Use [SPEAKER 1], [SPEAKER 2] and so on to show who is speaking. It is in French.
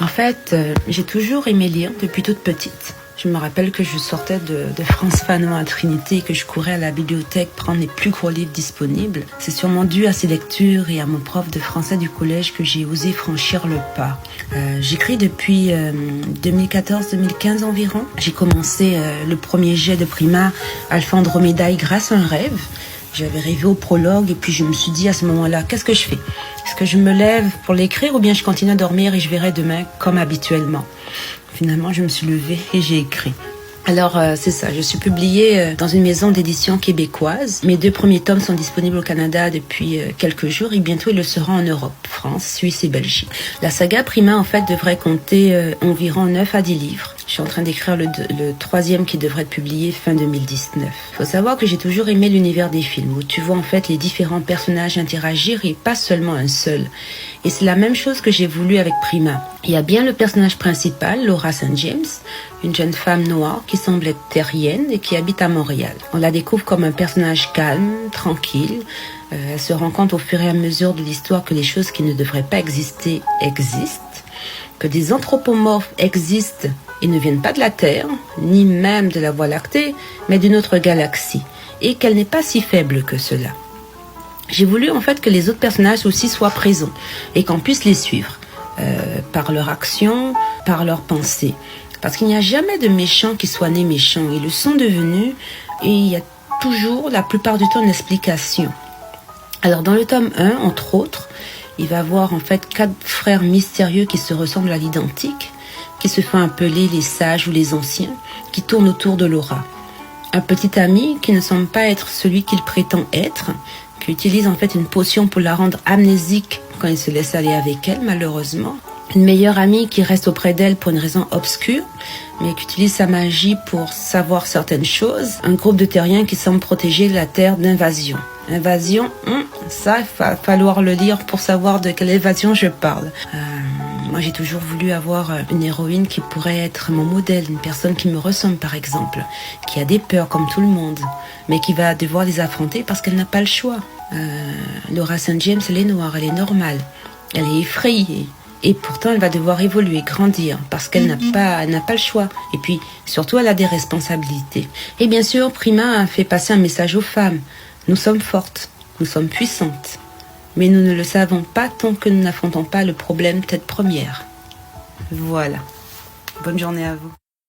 [SPEAKER 1] En fait, j'ai toujours aimé lire depuis toute petite. Je me rappelle que je sortais de Frantz Fanon à Trinité et que je courais à la bibliothèque prendre les plus gros livres disponibles. C'est sûrement dû à ces lectures et à mon prof de français du collège que j'ai osé franchir le pas. J'écris depuis 2014-2015 environ. J'ai commencé le premier jet de Prima Alpha Andromédae grâce à un rêve. J'avais rêvé au prologue et puis je me suis dit à ce moment-là, qu'est-ce que je fais? Est-ce que je me lève pour l'écrire ou bien je continue à dormir et je verrai demain comme habituellement? Finalement, je me suis levée et j'ai écrit. Alors, c'est ça, je suis publiée dans une maison d'édition québécoise. Mes 2 premiers tomes sont disponibles au Canada depuis quelques jours et bientôt ils le seront en Europe, France, Suisse et Belgique. La saga Prima, en fait, devrait compter environ 9 à 10 livres. Je suis en train d'écrire le 3e qui devrait être publié fin 2019. Il faut savoir que j'ai toujours aimé l'univers des films, où tu vois en fait les différents personnages interagir et pas seulement un seul. Et c'est la même chose que j'ai voulu avec Prima. Il y a bien le personnage principal, Laura St. James, une jeune femme noire qui semble être terrienne et qui habite à Montréal. On la découvre comme un personnage calme, tranquille. Elle se rend compte au fur et à mesure de l'histoire que les choses qui ne devraient pas exister existent, que des anthropomorphes existent et ne viennent pas de la Terre, ni même de la Voie lactée, mais d'une autre galaxie, et qu'elle n'est pas si faible que cela. J'ai voulu en fait que les autres personnages aussi soient présents et qu'on puisse les suivre par leur action, par leurs pensées. Parce qu'il n'y a jamais de méchants qui soient nés méchants. Ils le sont devenus et il y a toujours, la plupart du temps, une explication. Alors dans le tome 1, entre autres, il va y avoir en fait 4 frères mystérieux qui se ressemblent à l'identique, qui se font appeler les sages ou les anciens, qui tournent autour de Laura. Un petit ami qui ne semble pas être celui qu'il prétend être, qui utilise en fait une potion pour la rendre amnésique quand il se laisse aller avec elle, malheureusement. Une meilleure amie qui reste auprès d'elle pour une raison obscure, mais qui utilise sa magie pour savoir certaines choses. Un groupe de terriens qui semble protéger la Terre d'invasion. Invasion, ça, il va falloir le lire pour savoir de quelle évasion je parle. Moi, j'ai toujours voulu avoir une héroïne qui pourrait être mon modèle, une personne qui me ressemble par exemple, qui a des peurs comme tout le monde, mais qui va devoir les affronter parce qu'elle n'a pas le choix. Laura St. James, elle est noire, elle est normale, elle est effrayée. Et pourtant, elle va devoir évoluer, grandir, parce qu'elle n'a pas le choix. Et puis, surtout, elle a des responsabilités. Et bien sûr, Prima a fait passer un message aux femmes. Nous sommes fortes, nous sommes puissantes. Mais nous ne le savons pas tant que nous n'affrontons pas le problème tête première. Voilà. Bonne journée à vous.